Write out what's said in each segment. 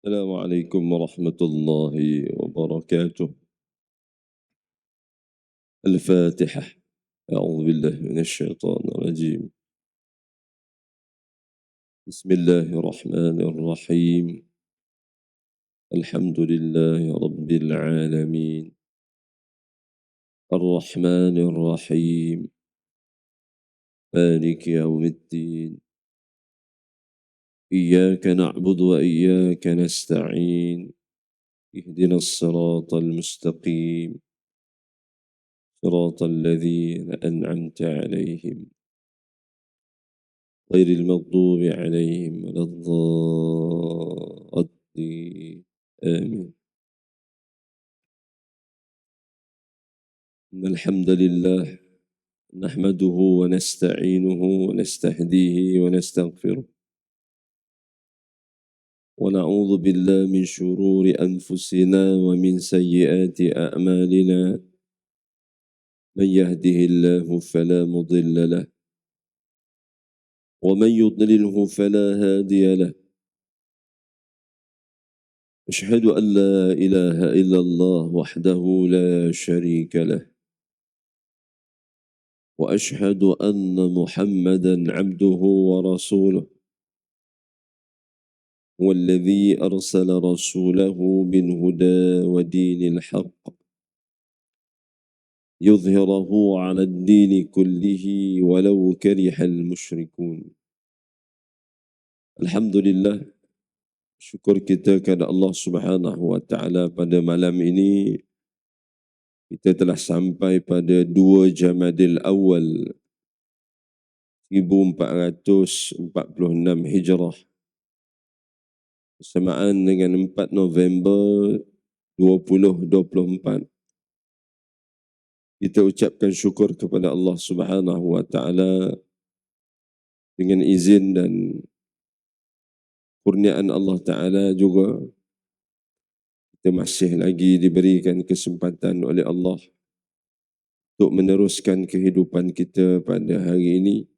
السلام عليكم ورحمة الله وبركاته. الفاتحة. أعوذ بالله من الشيطان الرجيم. بسم الله الرحمن الرحيم. الحمد لله رب العالمين، الرحمن الرحيم، مالك يوم الدين. إياك نعبد وإياك نستعين. اهدنا الصراط المستقيم، صراط الذين أنعمت عليهم غير المغضوب عليهم ولا الضالين. آمين. إن الحمد لله نحمده ونستعينه ونستهديه ونستغفره، ونعوذ بالله من شرور أنفسنا ومن سيئات أعمالنا. من يهده الله فلا مضل له، ومن يضلله فلا هادي له. أشهد أن لا إله إلا الله وحده لا شريك له، وأشهد أن محمدًا عبده ورسوله، هو الذي أرسل رسوله بالهدى ودين الحق يظهره على الدين كله ولو كره المشركون. Alhamdulillah, syukur kita kepada Allah Subhanahu wa taala pada malam ini kita telah sampai pada 2 Jamadil Awal 1446 Hijrah bersamaan dengan 4 November 2024. Kita ucapkan syukur kepada Allah Subhanahu wa taala dengan izin dan kurniaan Allah taala juga kita masih lagi diberikan kesempatan oleh Allah untuk meneruskan kehidupan kita pada hari ini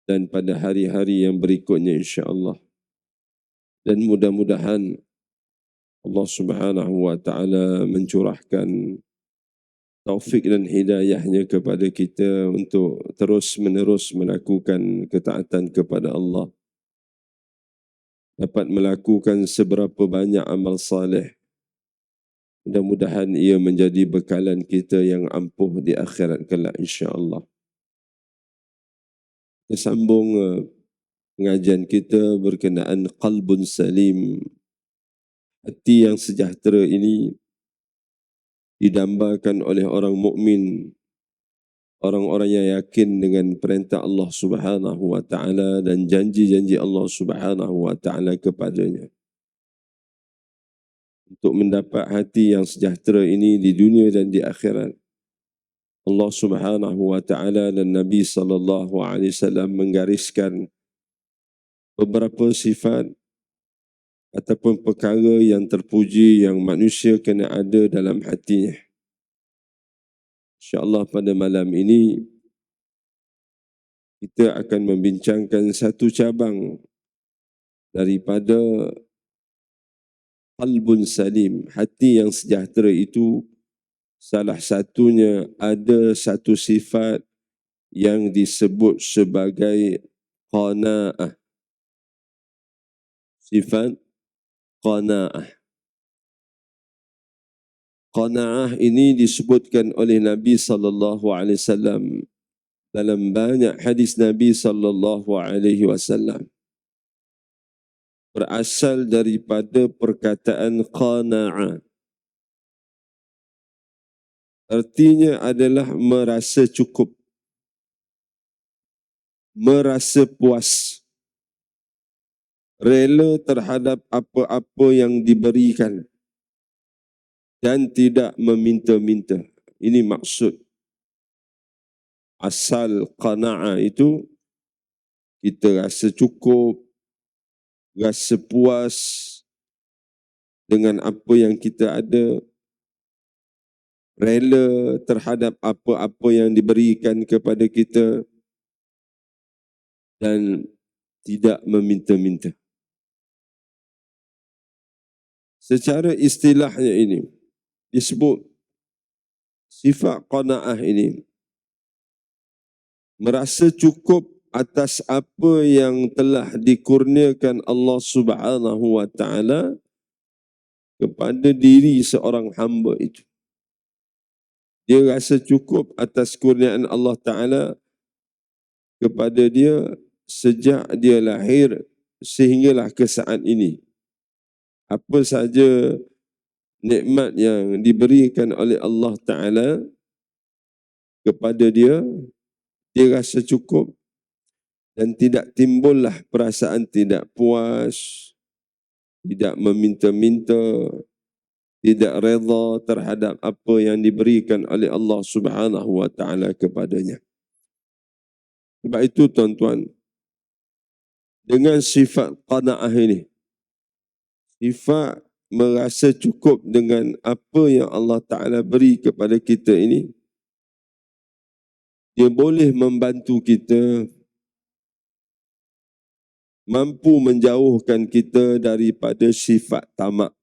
dan pada hari-hari yang berikutnya insya-Allah. Dan mudah-mudahan Allah Subhanahu wa taala mencurahkan taufik dan hidayahnya kepada kita untuk terus-menerus melakukan ketaatan kepada Allah. Dapat melakukan seberapa banyak amal saleh. Mudah-mudahan ia menjadi bekalan kita yang ampuh di akhirat kelak insya-Allah. Kita sambung pengajian kita berkenaan qalbun salim. Hati yang sejahtera ini didambakan oleh orang mukmin, orang-orang yang yakin dengan perintah Allah Subhanahu wa taala dan janji-janji Allah Subhanahu wa taala kepadanya. Untuk mendapat hati yang sejahtera ini di dunia dan di akhirat, Allah Subhanahu wa taala dan Nabi sallallahu alaihi wasallam menggariskan beberapa sifat ataupun perkara yang terpuji yang manusia kena ada dalam hatinya. InsyaAllah pada malam ini kita akan membincangkan satu cabang daripada qalbun salim. Hati yang sejahtera itu salah satunya ada satu sifat yang disebut sebagai qanaah. Sifat qanaah. Qanaah ini disebutkan oleh Nabi sallallahu alaihi wasallam dalam banyak hadis Nabi sallallahu alaihi wasallam. Berasal daripada perkataan qanaah. Artinya adalah merasa cukup, merasa puas, rela terhadap apa-apa yang diberikan dan tidak meminta-minta. Ini maksud asal qanaah itu, kita rasa cukup, rasa puas dengan apa yang kita ada, rela terhadap apa-apa yang diberikan kepada kita dan tidak meminta-minta. Secara istilahnya ini disebut sifat qanaah ini merasa cukup atas apa yang telah dikurniakan Allah Subhanahu wa taala kepada diri seorang hamba itu. Dia rasa cukup atas kurniaan Allah Ta'ala kepada dia sejak dia lahir sehinggalah ke saat ini. Apa saja nikmat yang diberikan oleh Allah Ta'ala kepada dia, dia rasa cukup dan tidak timbullah perasaan tidak puas, tidak meminta-minta, tidak reda terhadap apa yang diberikan oleh Allah Subhanahu wa taala kepadanya. Sebab itu tuan-tuan, dengan sifat qanaah ini, sifat merasa cukup dengan apa yang Allah Taala beri kepada kita ini, dia boleh membantu kita mampu menjauhkan kita daripada sifat tamak.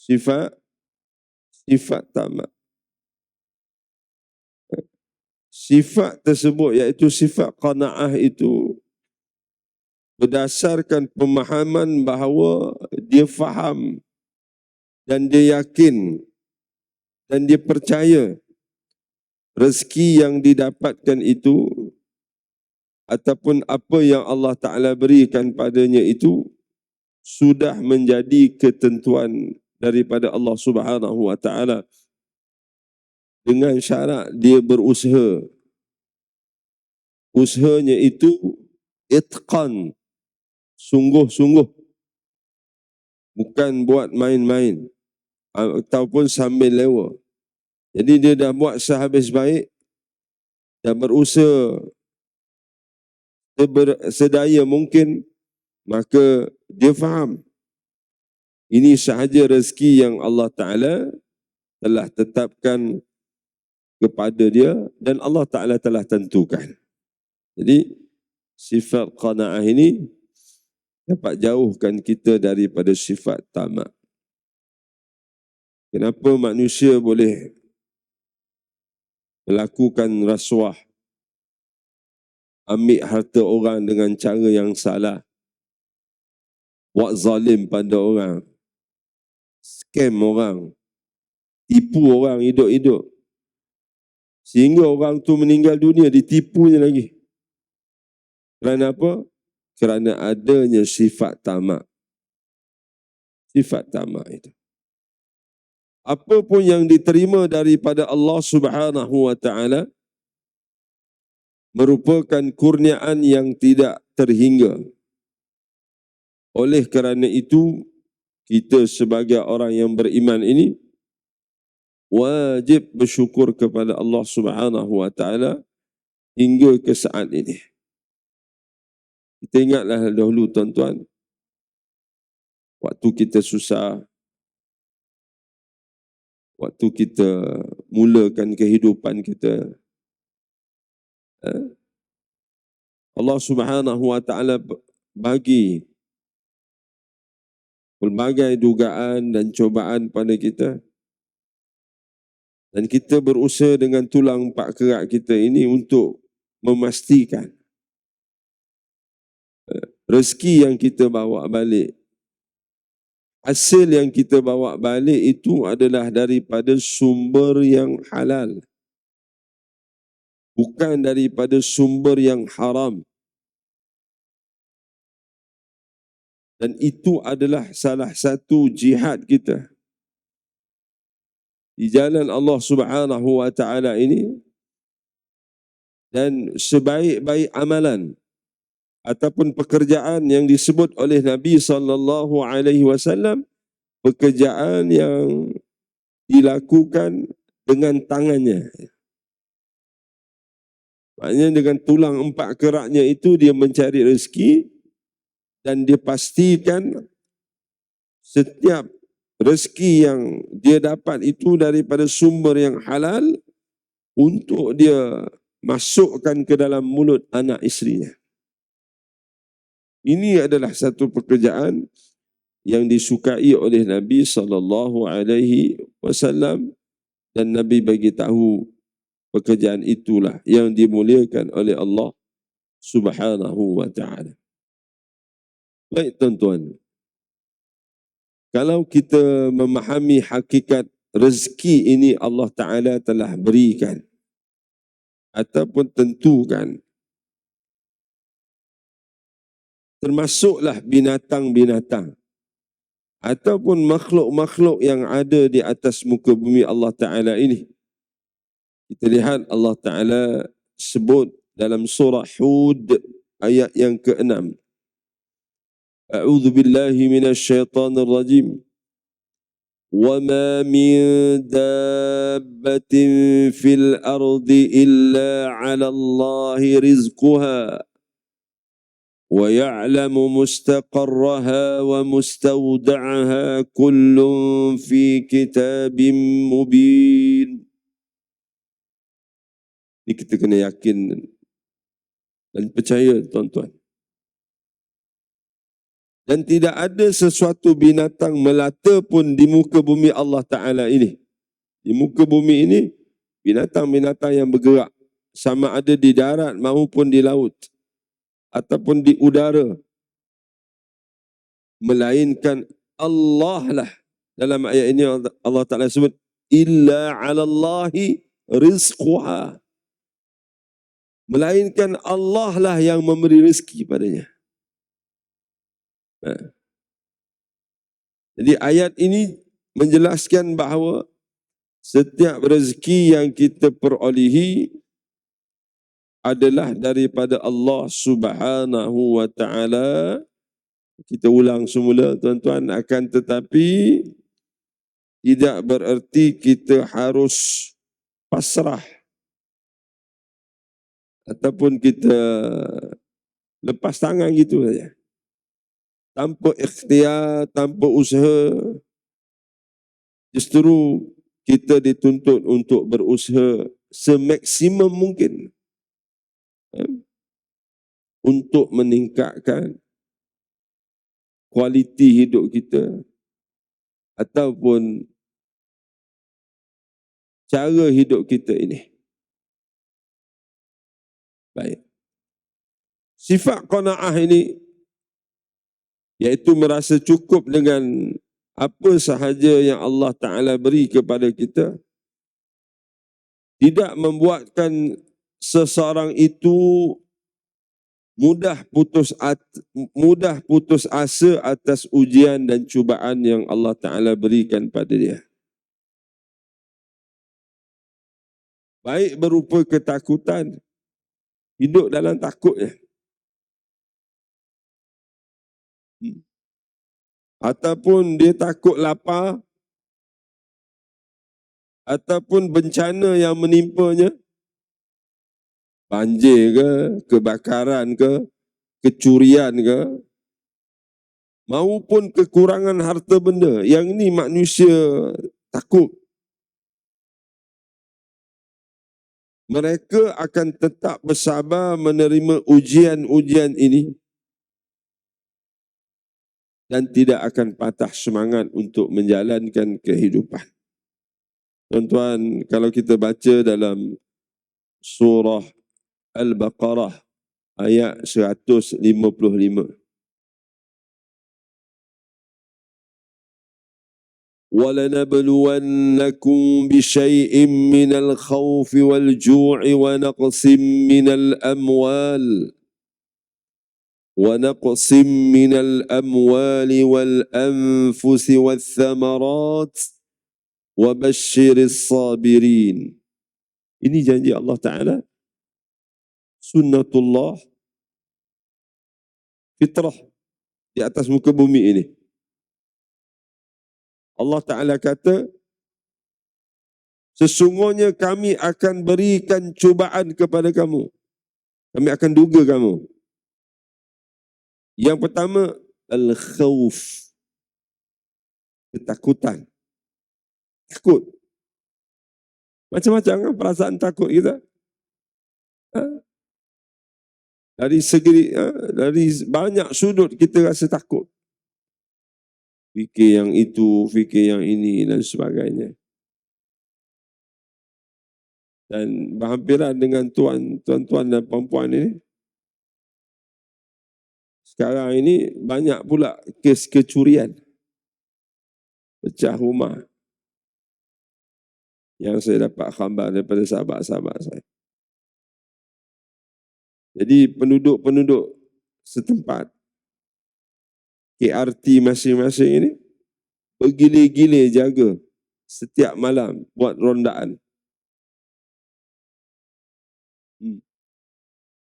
Sifat tamak. Sifat tersebut iaitu sifat qanaah itu berdasarkan pemahaman bahawa dia faham dan dia yakin dan dia percaya rezeki yang didapatkan itu ataupun apa yang Allah Ta'ala berikan padanya itu sudah menjadi ketentuan daripada Allah Subhanahu wa taala dengan syarat dia berusaha. Usahanya itu itqan, sungguh-sungguh, bukan buat main-main ataupun sambil lewa. Jadi dia dah buat sehabis baik, dah berusaha sedaya mungkin, maka dia faham ini sahaja rezeki yang Allah Ta'ala telah tetapkan kepada dia dan Allah Ta'ala telah tentukan. Jadi sifat qanaah ini dapat jauhkan kita daripada sifat tamak. Kenapa manusia boleh melakukan rasuah, ambil harta orang dengan cara yang salah, buat zalim pada orang, scam orang, tipu orang hidup-hidup, sehingga orang tu meninggal dunia ditipunya lagi. Kerana apa? Kerana adanya sifat tamak. Sifat tamak itu. Apa pun yang diterima daripada Allah Subhanahu wa taala merupakan kurniaan yang tidak terhingga. Oleh kerana itu, kita sebagai orang yang beriman ini wajib bersyukur kepada Allah Subhanahu wa taala hingga ke saat ini. Kita ingatlah dahulu tuan-tuan, waktu kita susah, waktu kita mulakan kehidupan kita, Allah Subhanahu wa taala bagi pelbagai dugaan dan cobaan pada kita. Dan kita berusaha dengan tulang empat kerak kita ini untuk memastikan rezeki yang kita bawa balik, hasil yang kita bawa balik itu adalah daripada sumber yang halal, bukan daripada sumber yang haram. Dan itu adalah salah satu jihad kita di jalan Allah Subhanahu wa taala ini. Dan sebaik-baik amalan ataupun pekerjaan yang disebut oleh Nabi sallallahu alaihi wasallam, pekerjaan yang dilakukan dengan tangannya. Maknanya dengan tulang empat keraknya itu dia mencari rezeki dan dia pastikan setiap rezeki yang dia dapat itu daripada sumber yang halal untuk dia masukkan ke dalam mulut anak isterinya. Ini adalah satu pekerjaan yang disukai oleh Nabi SAW, dan Nabi bagi tahu pekerjaan itulah yang dimuliakan oleh Allah Subhanahu wa taala. Baik tuan-tuan, kalau kita memahami hakikat rezeki ini Allah Taala telah berikan ataupun tentukan, termasuklah binatang-binatang ataupun makhluk-makhluk yang ada di atas muka bumi Allah Ta'ala ini. Kita lihat Allah Ta'ala sebut dalam surah Hud ayat yang ke-6. A'udzu billahi minasyaitonir rajim. Wa ma min dabbatin fil ardi illa 'ala Allahi rizquha وَيَعْلَمُ مُسْتَقَرَّهَا وَمُسْتَوْدَعَهَا كُلٌّ فِي كِتَابٍ مُبِينٍ. Ini kita kena yakin dan percaya tuan-tuan. Dan tidak ada sesuatu binatang melata pun di muka bumi Allah Ta'ala ini. Di muka bumi ini, binatang-binatang yang bergerak, sama ada di darat maupun di laut, ataupun di udara, melainkan Allah lah. Dalam ayat ini Allah Ta'ala sebut illa 'ala Allahi rizquha, melainkan Allah lah yang memberi rezeki padanya. Jadi ayat ini menjelaskan bahawa setiap rezeki yang kita perolehi adalah daripada Allah Subhanahu wa Ta'ala. Kita ulang semula tuan-tuan, akan tetapi tidak bererti kita harus pasrah ataupun kita lepas tangan gitu saja. Tanpa ikhtiar, tanpa usaha. Justru kita dituntut untuk berusaha semaksimum mungkin untuk meningkatkan kualiti hidup kita ataupun cara hidup kita ini. Baik. Sifat qanaah ini iaitu merasa cukup dengan apa sahaja yang Allah Ta'ala beri kepada kita, tidak membuatkan seseorang itu mudah putus asa atas ujian dan cubaan yang Allah Ta'ala berikan pada dia. Baik berupa ketakutan, hidup dalam takutnya, ataupun dia takut lapar, ataupun bencana yang menimpanya, banjir ke, kebakaran ke, kecurian ke, maupun kekurangan harta benda. Yang ini manusia takut. Mereka akan tetap bersabar menerima ujian-ujian ini dan tidak akan patah semangat untuk menjalankan kehidupan. Tuan-tuan, kalau kita baca dalam surah Al-Baqarah ayat 155. وَلَنَبْلُوَنَّكُمْ بِشَيْءٍ مِّنَ الْخَوْفِ وَالْجُوعِ وَنَقْصٍ مِّنَ الْأَمْوَالِ وَالْأَنفُسِ وَالثَّمَرَاتِ وَبَشِّرِ الصَّابِرِينَ. Ini janji Allah Ta'ala, sunnatullah, fitrah di atas muka bumi ini. Allah Ta'ala kata, sesungguhnya kami akan berikan cubaan kepada kamu. Kami akan duga kamu. Yang pertama, al-khawf, ketakutan. Takut. Macam-macam kan perasaan takut kita. Dari banyak sudut kita rasa takut. fikir yang itu, fikir yang ini dan sebagainya. Dan berhampiran dengan tuan-tuan dan puan-puan ini, sekarang ini banyak pula kes kecurian, pecah rumah yang saya dapat khabar daripada sahabat-sahabat saya. Jadi penduduk-penduduk setempat, KRT masing-masing ini bergile-gile jaga setiap malam buat rondaan.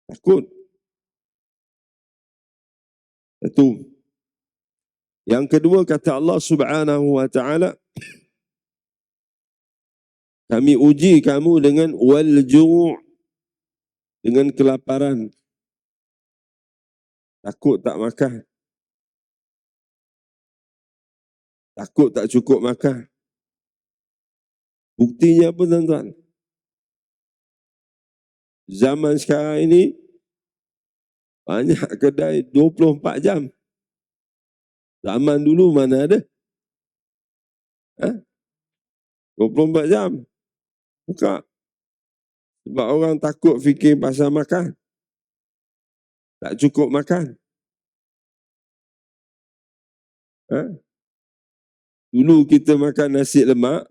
Takut. Satu. Yang kedua kata Allah Subhanahu wa taala, kami uji kamu dengan wal-ju', dengan kelaparan. Takut tak makan. Takut tak cukup makan. Buktinya apa tuan-tuan? Zaman sekarang ini banyak kedai 24 jam. Zaman dulu mana ada? 24 jam. Buka. Sebab orang takut fikir pasal makan. Tak cukup makan. Dulu kita makan nasi lemak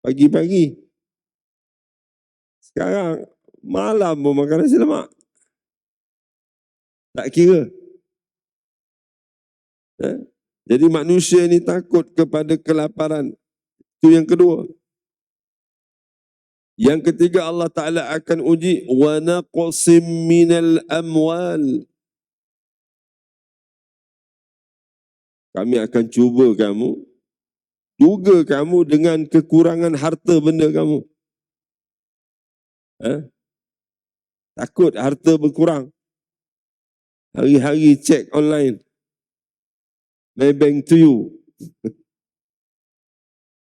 pagi-pagi. Sekarang malam pun makan nasi lemak. Tak kira. Jadi manusia ni takut kepada kelaparan. Itu yang kedua. Yang ketiga, Allah Ta'ala akan uji wa naqsim minal amwal. Kami akan cuba kamu, duga kamu dengan kekurangan harta benda kamu. Takut harta berkurang. Hari-hari cek online. Maybank to you.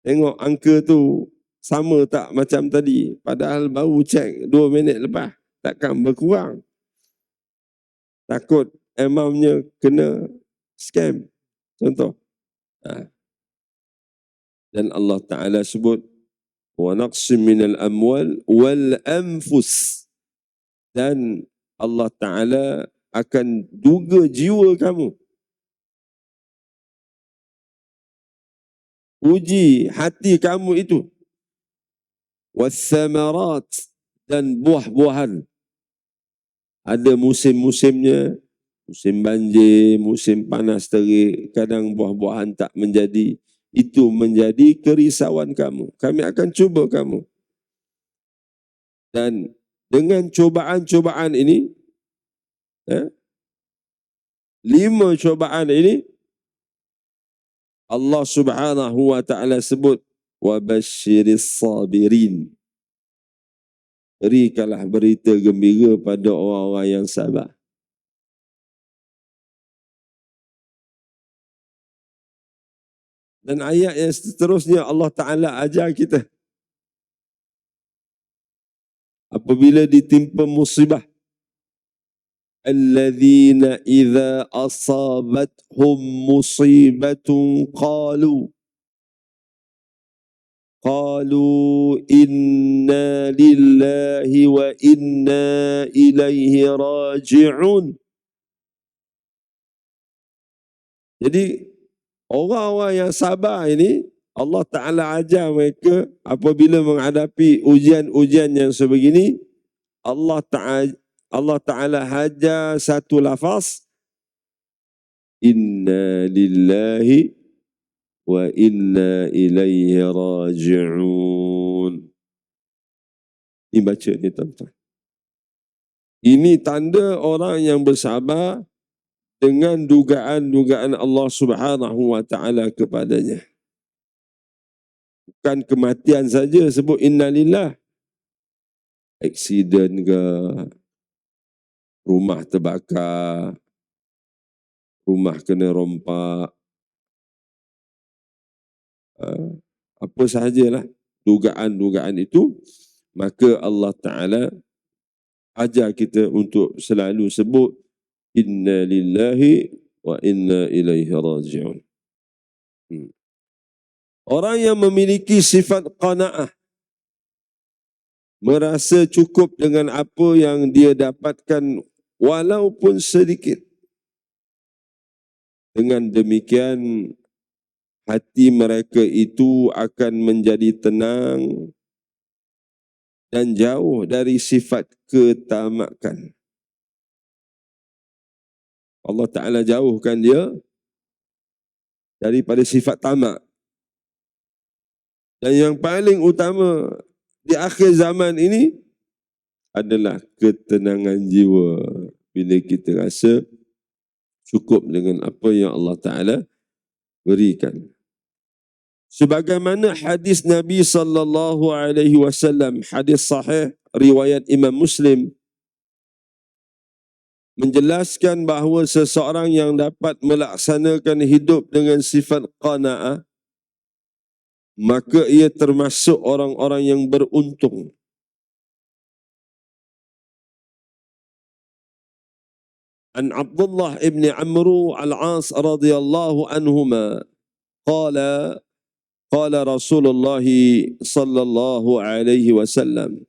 Tengok angka tu sama tak macam tadi. Padahal baru cek 2 minit lepas. Takkan berkurang. Takut amountnya kena scam. Contoh. Dan Allah Ta'ala sebut wa naqsim minal amwal wal anfus. Dan Allah Ta'ala akan duga jiwa kamu. Uji hati kamu itu. Wathamarat, dan buah-buahan. Ada musim-musimnya, musim banjir, musim panas terik, kadang buah-buahan tak menjadi. Itu menjadi kerisauan kamu. Kami akan cuba kamu. Dan dengan cobaan-cobaan ini, 5 cobaan ini, Allah Subhanahu wa taala sebut wa basyiris sabirin. Berikanlah berita gembira pada orang-orang yang sabar. Dan ayat yang seterusnya Allah Ta'ala ajar kita. Apabila ditimpa musibah, alladzina idza asabathum musibatun qalu inna lillahi wa inna ilaihi raji'un. Jadi orang-orang yang sabar ini, Allah Ta'ala ajar mereka apabila menghadapi ujian-ujian yang sebegini, Allah Ta'ala hajar satu lafaz, inna lillahi wa inna ilaihi raji'un. Ini baca ni tuan-tuan. Ini tanda orang yang bersabar dengan dugaan-dugaan Allah Subhanahu wa taala kepadanya. Bukan kematian saja sebut innalillah. Aksiden ke, rumah terbakar, rumah kena rompak, apa sahajalah dugaan-dugaan itu, maka Allah Ta'ala ajar kita untuk selalu sebut inna lillahi wa inna ilaihi raji'un. Orang yang memiliki sifat qanaah, merasa cukup dengan apa yang dia dapatkan walaupun sedikit. Dengan demikian, hati mereka itu akan menjadi tenang dan jauh dari sifat ketamakan. Allah Ta'ala jauhkan dia daripada sifat tamak. Dan yang paling utama di akhir zaman ini adalah ketenangan jiwa. Bila kita rasa cukup dengan apa yang Allah Ta'ala berikan. Sebagaimana hadis Nabi sallallahu alaihi wasallam, hadis sahih riwayat Imam Muslim, menjelaskan bahawa seseorang yang dapat melaksanakan hidup dengan sifat qanaah, maka ia termasuk orang-orang yang beruntung. An Abdullah ibn Amru al-As radhiyallahu anhuma qala qala Rasulullah sallallahu alaihi wasallam,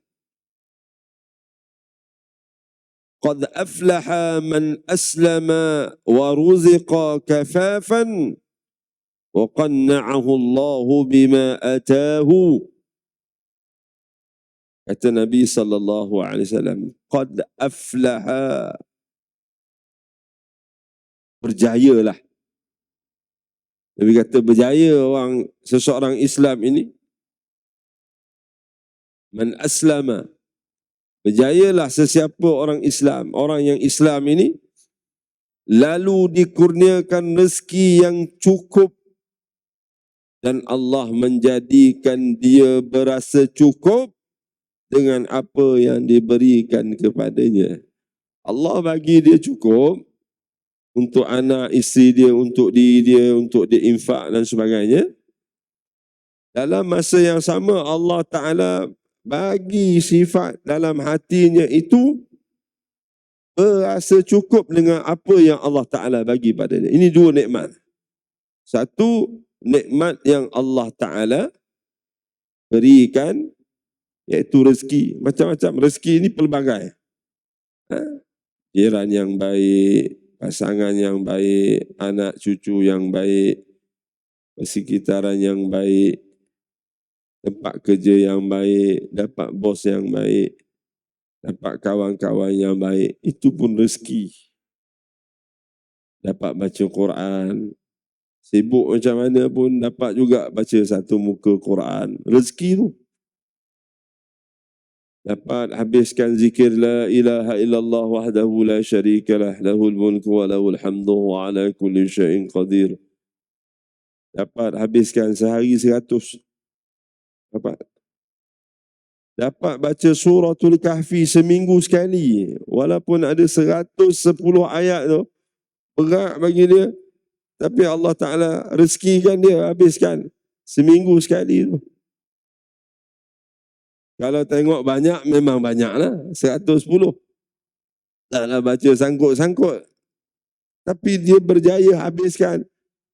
qad aflaha man aslama wa ruziqa kafafan wa qanna'ahu Allah bima ataahu. Kata Nabi sallallahu alaihi wasallam, qad aflaha, berjayalah. Nabi kata berjaya seseorang Islam ini. Man aslama, berjayalah sesiapa orang Islam. Orang yang Islam ini lalu dikurniakan rezeki yang cukup dan Allah menjadikan dia berasa cukup dengan apa yang diberikan kepadanya. Allah bagi dia cukup untuk anak, isteri dia, untuk diri dia, untuk dia infak dan sebagainya. Dalam masa yang sama Allah Ta'ala bagi sifat dalam hatinya itu berasa cukup dengan apa yang Allah Ta'ala bagi pada dia. Ini dua nikmat. Satu, nikmat yang Allah Ta'ala berikan, iaitu rezeki. Macam-macam rezeki ini pelbagai. Jiran yang baik, pasangan yang baik, anak cucu yang baik, persekitaran yang baik, tempat kerja yang baik, dapat bos yang baik, dapat kawan-kawan yang baik, itu pun rezeki. Dapat baca Quran, sibuk macam mana pun dapat juga baca satu muka Quran, rezeki tu. Dapat habiskan zikir la ilaha illallah wahdahu la syarikalah lahul mulku wa lahul hamdu wa ala kulli syai'in qadir. Dapat habiskan sehari 100. Dapat baca suratul kahfi seminggu sekali. Walaupun ada 110 ayat tu, berat bagi dia. Tapi Allah Ta'ala rezekikan dia, habiskan seminggu sekali tu. Kalau tengok banyak, memang banyaklah. 110. Taklah baca sangkut-sangkut. Tapi dia berjaya habiskan.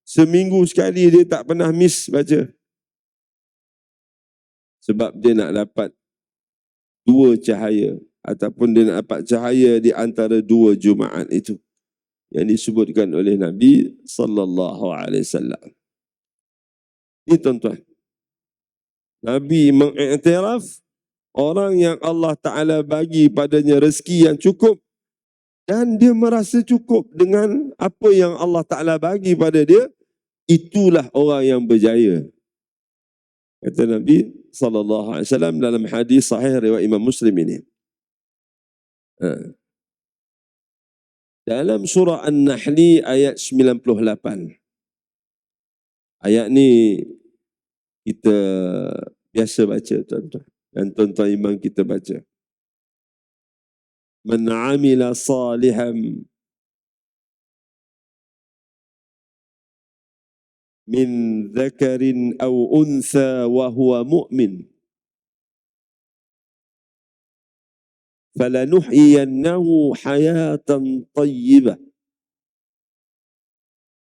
Seminggu sekali dia tak pernah miss baca. Sebab dia nak dapat dua cahaya. Ataupun dia nak dapat cahaya di antara dua Jumaat itu. Yang disebutkan oleh Nabi sallallahu alaihi wasallam. Ini tuan-tuan. Nabi mengiktiraf orang yang Allah Ta'ala bagi padanya rezeki yang cukup dan dia merasa cukup dengan apa yang Allah Ta'ala bagi pada dia, itulah orang yang berjaya. Kata Nabi SAW dalam hadis sahih riwayat Imam Muslim ini. Dalam surah An-Nahli ayat 98. Ayat ni kita biasa baca tuan-tuan. Dan tuan-tuan imam kita baca. Man amila salihan min dhakarin aw untha wa huwa mu'min falanuhyiyannahu hayatan tayyibah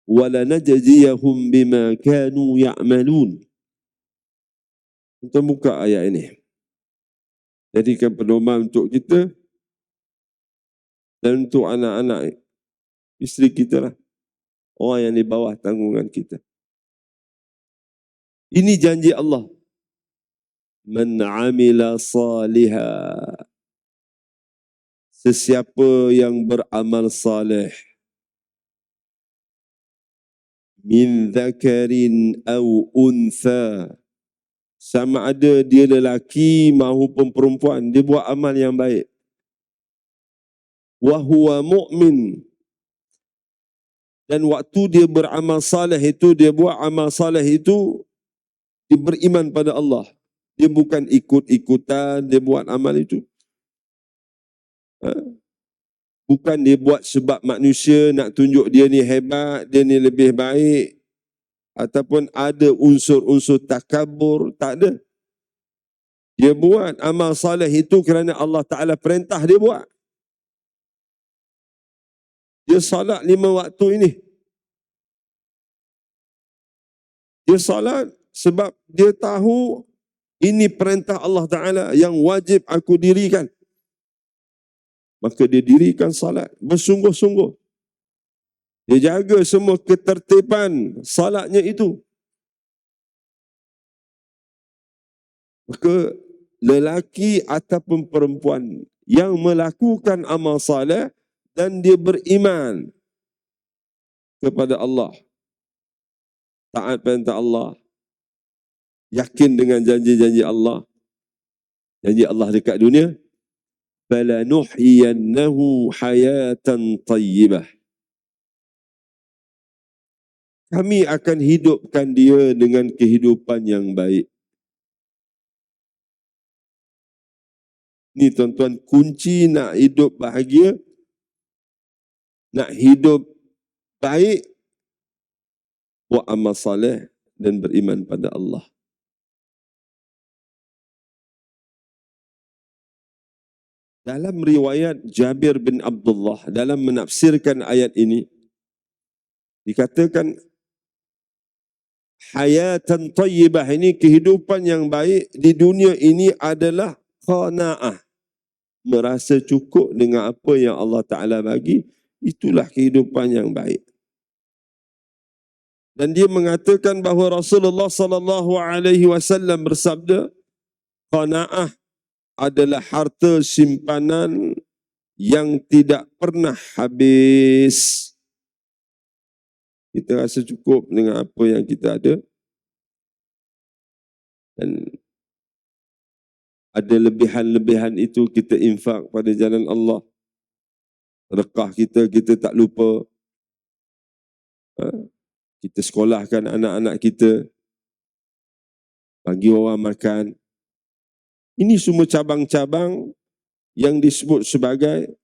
walanajziyahum bima kanu ya'malun. Kita buka ayat ini. Jadikan pedoman untuk kita dan untuk anak-anak isteri kita lah. Orang yang di bawah tanggungan kita. Ini janji Allah. Man amila saliha. Sesiapa yang beramal salih. Min dzakarin au untha. Sama ada dia lelaki maupun perempuan, dia buat amal yang baik. Wa huwa mu'min. Dan waktu dia beramal salih itu, dia buat amal salih itu, dia beriman pada Allah. Dia bukan ikut-ikutan, dia buat amal itu. Bukan dia buat sebab manusia nak tunjuk dia ni hebat, dia ni lebih baik. Ataupun ada unsur-unsur takabur, tak ada. Dia buat amal salih itu kerana Allah Ta'ala perintah dia buat. Dia salat 5 waktu ini. Dia salat sebab dia tahu ini perintah Allah Ta'ala yang wajib aku dirikan. Maka dia dirikan salat bersungguh-sungguh. Dia jaga semua ketertiban salatnya itu. Maka lelaki ataupun perempuan yang melakukan amal salat dan dia beriman kepada Allah, taat perintah Allah, yakin dengan janji-janji Allah, janji Allah dekat dunia, falanuhyiyannahu hayatan tayyibah. Kami akan hidupkan dia dengan kehidupan yang baik. Ni tuan-tuan, kunci nak hidup bahagia, nak hidup baik, buat amal saleh dan beriman pada Allah. Dalam riwayat Jabir bin Abdullah, dalam menafsirkan ayat ini, dikatakan hayatan tayyibah ini, kehidupan yang baik di dunia ini adalah qanaah. Merasa cukup dengan apa yang Allah Ta'ala bagi, itulah kehidupan yang baik. Dan dia mengatakan bahawa Rasulullah sallallahu alaihi wasallam bersabda, qanaah adalah harta simpanan yang tidak pernah habis. Kita rasa cukup dengan apa yang kita ada. Dan ada lebihan-lebihan itu kita infak pada jalan Allah. Sedekah kita tak lupa. Kita sekolahkan anak-anak kita. Bagi orang makan. Ini semua cabang-cabang yang disebut sebagai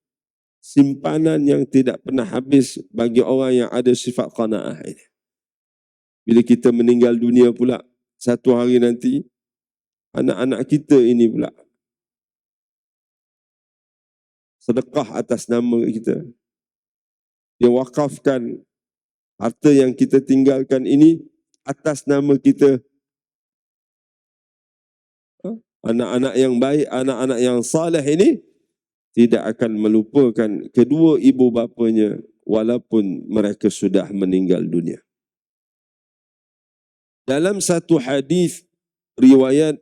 simpanan yang tidak pernah habis bagi orang yang ada sifat qanaah ini. Bila kita meninggal dunia pula, satu hari nanti, anak-anak kita ini pula sedekah atas nama kita. Dia wakafkan harta yang kita tinggalkan ini atas nama kita. Anak-anak yang baik, anak-anak yang saleh ini tidak akan melupakan kedua ibu bapanya walaupun mereka sudah meninggal dunia. Dalam satu hadis riwayat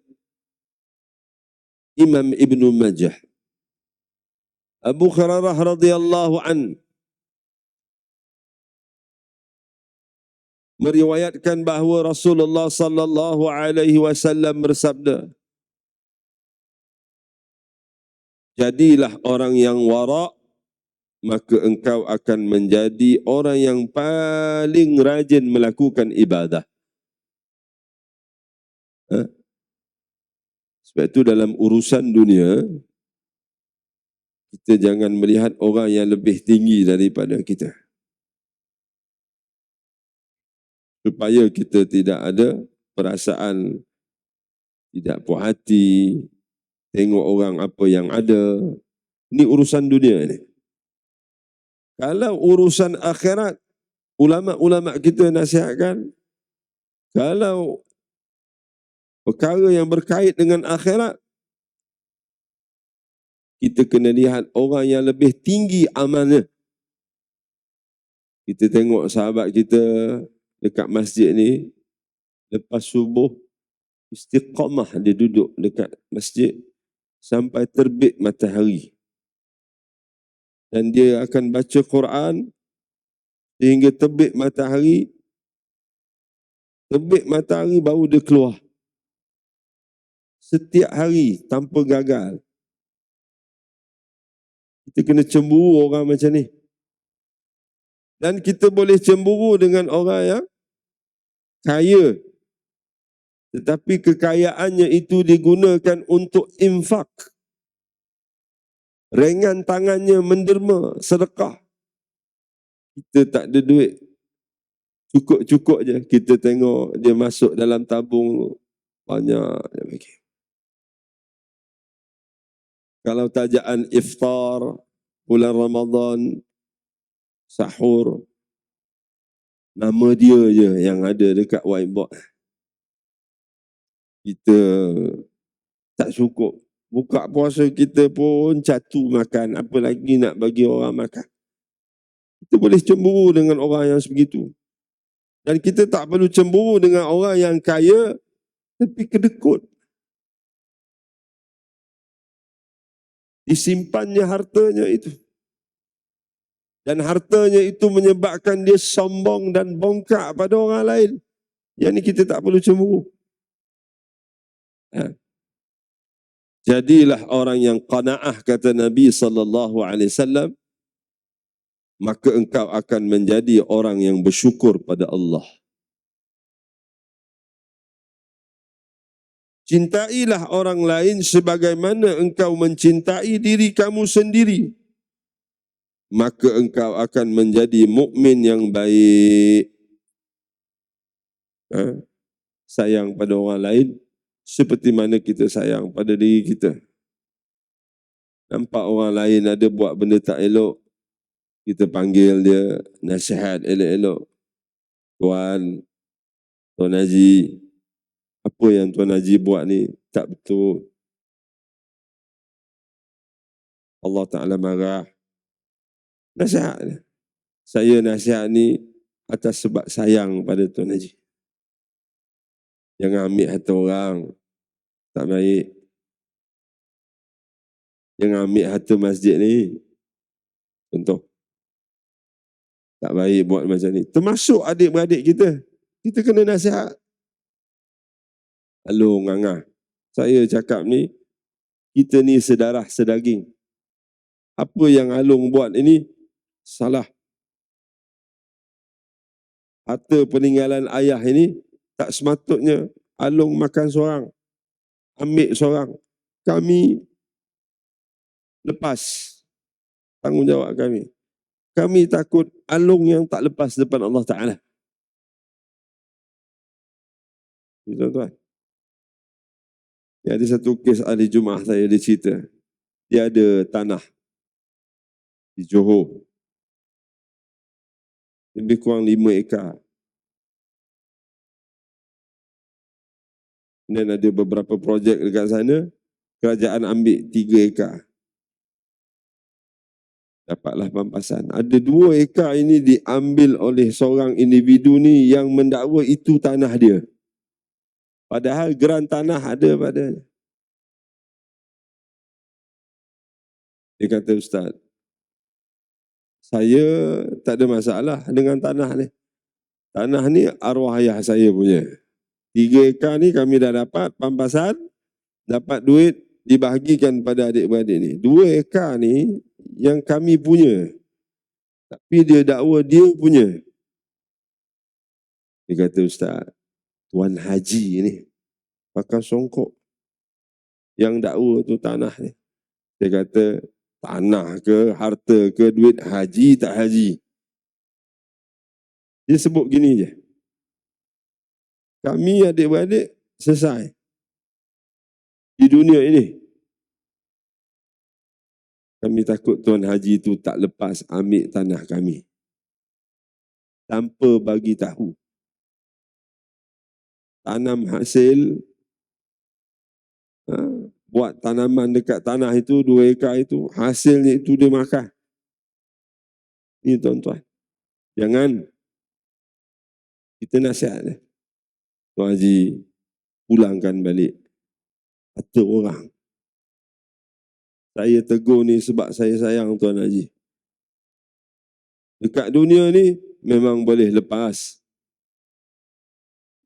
Imam Ibnu Majah, Abu Hurairah radhiyallahu an meriwayatkan bahawa Rasulullah sallallahu alaihi wasallam bersabda, jadilah orang yang wara', maka engkau akan menjadi orang yang paling rajin melakukan ibadah. Sebab itu dalam urusan dunia, kita jangan melihat orang yang lebih tinggi daripada kita. Supaya kita tidak ada perasaan tidak puas hati, tengok orang apa yang ada. Ini urusan dunia ini. Kalau urusan akhirat, ulama-ulama kita nasihatkan, kalau perkara yang berkait dengan akhirat, kita kena lihat orang yang lebih tinggi amalnya. Kita tengok sahabat kita dekat masjid ni, lepas subuh, istiqamah dia duduk dekat masjid sampai terbit matahari. Dan dia akan baca Quran sehingga terbit matahari baru dia keluar. Setiap hari tanpa gagal. Kita kena cemburu orang macam ni. Dan kita boleh cemburu dengan orang yang kaya, tetapi kekayaannya itu digunakan untuk infak. Ringan tangannya menderma, sedekah. Kita tak ada duit, cukup-cukup je. Kita tengok dia masuk dalam tabung, banyak dia bagi. Kalau tajaan iftar, bulan Ramadan, sahur, nama dia je yang ada dekat whiteboard. Kita tak cukup. Buka puasa kita pun catu makan, apa lagi nak bagi orang makan. Kita boleh cemburu dengan orang yang sebegitu. Dan kita tak perlu cemburu dengan orang yang kaya, tapi kedekut. Disimpannya hartanya itu. Dan hartanya itu menyebabkan dia sombong dan bongkak pada orang lain. Yang ni kita tak perlu cemburu. Jadilah orang yang qanaah, kata Nabi SAW, maka engkau akan menjadi orang yang bersyukur pada Allah. Cintailah orang lain sebagaimana engkau mencintai diri kamu sendiri. Maka engkau akan menjadi mukmin yang baik. Sayang pada orang lain seperti mana kita sayang pada diri kita. Nampak orang lain ada buat benda tak elok, kita panggil dia, nasihat elok-elok. Tuan Haji, apa yang Tuan Haji buat ni tak betul. Allah Ta'ala marah. Nasihat. Saya nasihat ni atas sebab sayang pada Tuan Haji. Jangan ambil hati orang, tak baik. Jangan ambil harta masjid ni. Contoh. Tak baik buat macam ni. Termasuk adik-beradik kita. Kita kena nasihat. Halo ngangah. Saya cakap ni, kita ni sedarah sedaging. Apa yang Alung buat ini, salah. Harta peninggalan ayah ini, tak sepatutnya Alung makan seorang. Ambil seorang. Kami lepas tanggungjawab kami. Kami takut Alung yang tak lepas depan Allah Ta'ala. Tuan-tuan. Ada satu kes ahli Jumaah saya, dia cerita. Dia ada tanah di Johor. Lebih kurang 5 ekar. Dan ada beberapa projek dekat sana, kerajaan ambil 3 ekar. Dapatlah pampasan. Ada 2 ekar ini diambil oleh seorang individu ni yang mendakwa itu tanah dia. Padahal geran tanah ada padanya. Dia kata, Ustaz, saya tak ada masalah dengan tanah ni. Tanah ni arwah ayah saya punya. 3 ekar ni kami dah dapat pampasan, dapat duit, dibahagikan pada adik-beradik ni. 2 ekar ni yang kami punya. Tapi dia dakwa dia punya. Dia kata, Ustaz, Tuan Haji ni pakai songkok. Yang dakwa tu tanah ni. Dia kata, tanah ke, harta ke, duit haji tak haji. Dia sebut gini je. Kami adik-beradik selesai di dunia ini. Kami takut Tuan Haji itu tak lepas ambil tanah kami. tanpa bagi tahu. Tanam hasil, buat tanaman dekat tanah itu 2 ekar itu, hasilnya itu dia makan. Ini tuan-tuan. Jangan kita nasihat. Tuan Haji pulangkan balik harta orang. Saya tegur ni sebab saya sayang Tuan Haji. Dekat dunia ni memang boleh lepas.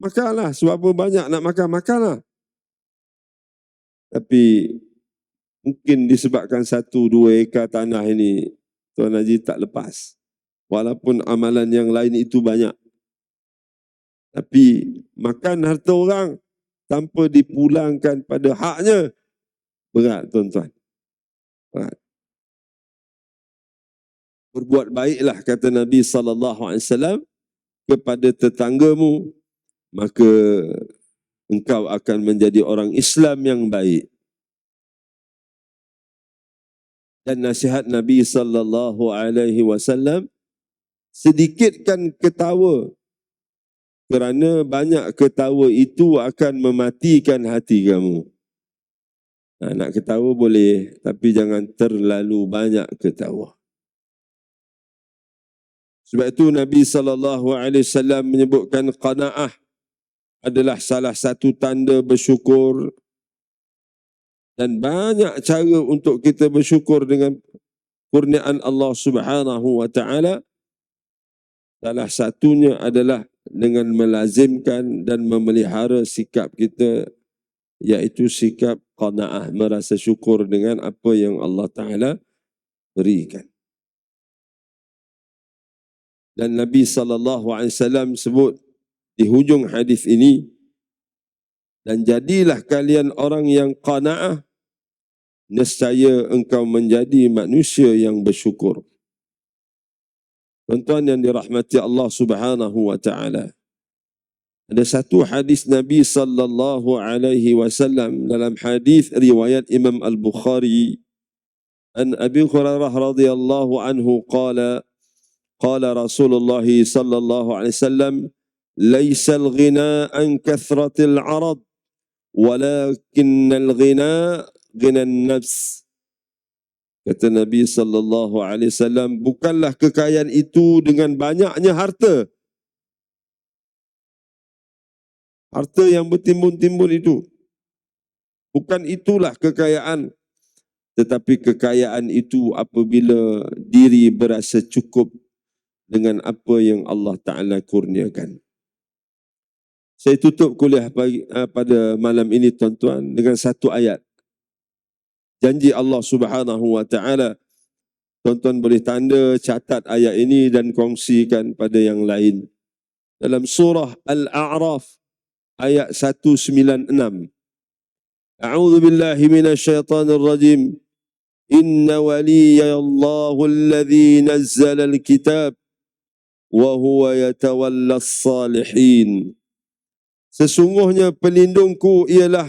Makanlah, sebab apa banyak nak makan, makanlah. Tapi mungkin disebabkan 1-2 ekar tanah ini, Tuan Haji tak lepas. Walaupun amalan yang lain itu banyak. Tapi makan harta orang tanpa dipulangkan pada haknya, berat tuan-tuan. Berat. Berbuat baiklah kata Nabi SAW kepada tetanggamu, maka engkau akan menjadi orang Islam yang baik. Dan nasihat Nabi SAW, sedikitkan ketawa, kerana banyak ketawa itu akan mematikan hati kamu. Nak ketawa boleh, tapi jangan terlalu banyak ketawa. Sebab itu Nabi SAW menyebutkan qanaah adalah salah satu tanda bersyukur, dan banyak cara untuk kita bersyukur dengan kurniaan Allah Subhanahu wa taala. Salah satunya adalah dengan melazimkan dan memelihara sikap kita, iaitu sikap qanaah, merasa syukur dengan apa yang Allah Taala berikan. Dan Nabi SAW sebut di hujung hadis ini, dan jadilah kalian orang yang qanaah, nescaya engkau menjadi manusia yang bersyukur. Tuan-tuan yang dirahmati Allah Subhanahu wa taala, ada satu hadis Nabi SAW dalam hadis riwayat Imam Al-Bukhari, an Abi Hurairah radhiyallahu anhu qala qala Rasulullah sallallahu alaihi wasallam, laisa al-ghina an kathratil 'arad walakinnal ghina ghina an-nafs. Kata Nabi sallallahu alaihi wasallam, bukanlah kekayaan itu dengan banyaknya harta. Harta yang bertimbun-timbun itu, bukan itulah kekayaan. Tetapi kekayaan itu apabila diri berasa cukup dengan apa yang Allah Ta'ala kurniakan. Saya tutup kuliah pada malam ini tuan-tuan dengan satu ayat. Janji Allah Subhanahu wa taala. Tuan-tuan boleh tanda, catat ayat ini dan kongsikan pada yang lain. Dalam surah Al-A'raf ayat 196. A'udzu billahi minasyaitonir rajim. Inna waliyallahu alladhi nazzala al-kitab wa huwa yatawallas salihin. Sesungguhnya pelindungku ialah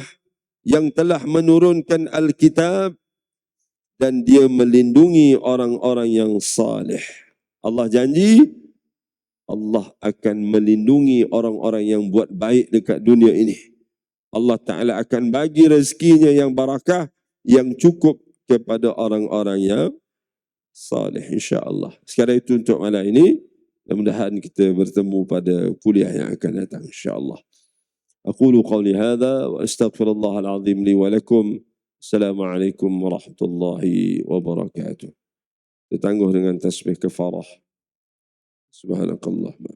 yang telah menurunkan Alkitab dan dia melindungi orang-orang yang salih. Allah janji Allah akan melindungi orang-orang yang buat baik dekat dunia ini. Allah Ta'ala akan bagi rezekinya yang barakah, yang cukup kepada orang-orang yang salih, insya-Allah. Sekarang itu untuk malam ini. Mudah-mudahan kita bertemu pada kuliah yang akan datang, insya-Allah. Aqulu qawli hadha wa astaghfirullahal azim li wa lakum. Assalamualaikum warahmatullahi wabarakatuh. Ditangguh dengan tasbih kafarah. Subhanakallahumma